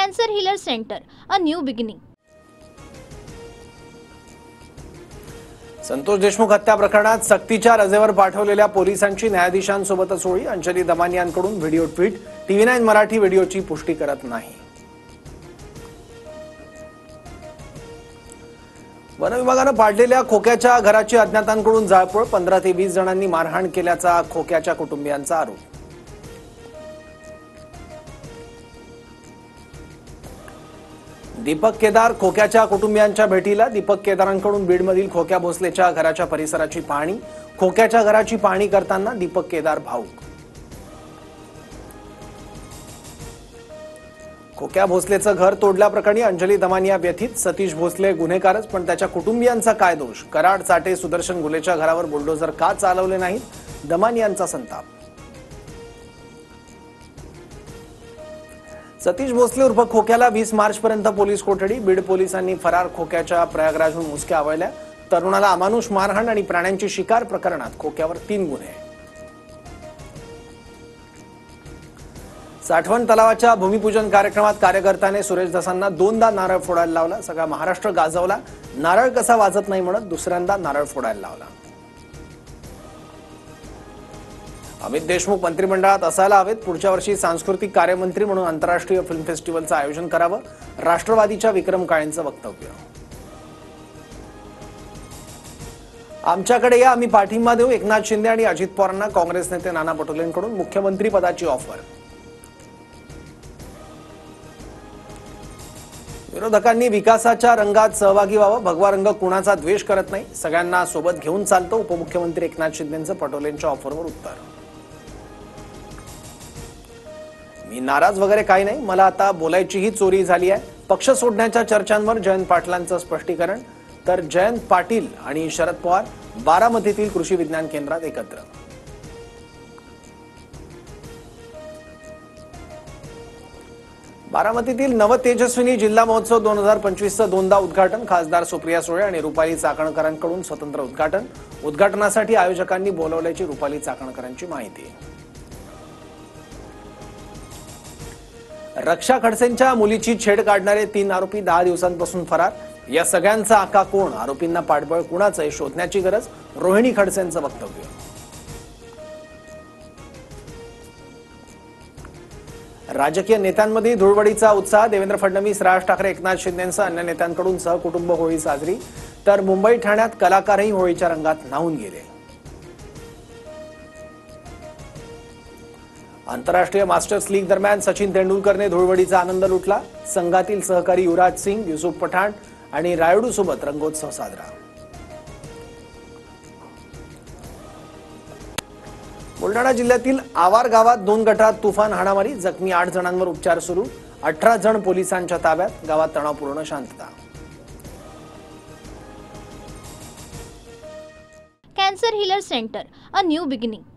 Cancer Healer Center, a new beginning. Santosh Deshmukh हत्या प्रकरणात सक्तीच्या रजेवर पाठवलेल्या पोलिसांची न्यायाधीशांसोबतच होळी. अंजली दमानियांकडून व्हिडिओ ट्विट. TV9 मराठी व्हिडिओची पुष्टी करत नाही. वन विभागानं पाडलेल्या खोक्याच्या घराची अज्ञातांकडून जाळपोळ. 15 ते 20 जणांनी मारहाण केल्याचा खोक्याच्या कुटुंबियांचा आरोप. दीपक केदार खोक्याच्या कुटुंबियांच्या भेटीला. दीपक केदारांकडून बीडमधील खोक्या भोसलेच्या घराच्या परिसराची पाहणी. खोक्याच्या घराची पाहणी करताना दीपक केदार भाऊक. खोक्या भोसलेचं घर तोडल्याप्रकरणी अंजली दमानिया व्यथित. सतीश भोसले गुन्हेगारच, पण त्याच्या कुटुंबियांचा काय दोष? कराड, चाटे, सुदर्शन गुलेच्या घरावर बुलडोझर का चालवले नाहीत? दमानियांचा संताप. सतीश भोसले उर्फ खोक्याला 20 मार्चपर्यंत पोलीस कोठडी. बीड पोलिसांनी फरार खोक्याच्या प्रयागराजहून मुसक्या आवळल्या. तरुणाला अमानुष मारहाण आणि प्राण्यांची शिकार प्रकरणात खोक्यावर 3 गुन्हे. साठवण तलावाच्या भूमिपूजन कार्यक्रमात कार्यकर्त्याने सुरेश धसांना 2दा नारळ फोडायला लावला. सगळा महाराष्ट्र गाजवला. नारळ कसा वाजत नाही म्हणत दुसऱ्यांदा नारळ फोडायला लावला. अमित देशमुख मंत्रिमंडळात असायला हवेत. पुढच्या वर्षी सांस्कृतिक कार्यमंत्री म्हणून आंतरराष्ट्रीय फिल्म फेस्टिवलचं आयोजन करावं. राष्ट्रवादीच्या विक्रम काळेंचं वक्तव्य. आमच्याकडे या, आम्ही पाठिंबा देऊ. एकनाथ शिंदे आणि अजित पवारांना काँग्रेस नेते नाना पटोलेंकडून मुख्यमंत्री पदाची ऑफर. विरोधकांनी विकासाच्या रंगात सहभागी व्हावं. भगवा रंग कुणाचा द्वेष करत नाही, सगळ्यांना सोबत घेऊन चालतो. उपमुख्यमंत्री एकनाथ शिंदेंचं पटोलेंच्या ऑफरवर उत्तर. मी नाराज वगैरे काही नाही, मला आता बोलायचीही चोरी झाली आहे. पक्ष सोडण्याच्या चर्चांवर जयंत पाटलांचं स्पष्टीकरण. तर जयंत पाटील आणि शरद पवार बारामतीतील कृषी विज्ञान केंद्रात एकत्र. बारामतीतील नवतेजस्विनी जिल्हा महोत्सव 2025चं 2दा उद्घाटन. खासदार सुप्रिया सुळे आणि रुपाली चाकणकरांकडून स्वतंत्र उद्घाटन. उद्घाटनासाठी आयोजकांनी बोलावल्याची रुपाली चाकणकरांची माहिती. रक्षा खडसेंच्या मुलीची छेड काढणारे 3 आरोपी 10 दिवसांपासून फरार. या सगळ्यांचा आका कोण? आरोपींना पाठबळ कुणाचं आहे शोधण्याची गरज. रोहिणी खडसेंचं वक्तव्य. राजकीय नेत्यांमध्ये धुळवडीचा उत्साह. देवेंद्र फडणवीस, राज ठाकरे, एकनाथ शिंदेंसह अन्य नेत्यांकडून सहकुटुंब होळी साजरी. तर मुंबई, ठाण्यात कलाकारही होळीच्या रंगात न्हाऊन गेले. आंतरराष्ट्रीय मास्टर्स लीग दरम्यान सचिन तेंडुलकरने धुळवडीचा आनंद लुटला. संघातील सहकारी युवराज सिंग, युसुफ पठाण आणि रायुडू सोबत रंगोत्सव साजरा. बुलढाणा जिल्ह्यातील आवार गावात 2 गटात तुफान हाणामारी. जखमी 8 जणांवर उपचार सुरू. 18 जण पोलिसांच्या ताब्यात. गावात तणावपूर्ण शांतता. Cancer Healer Center, a new beginning.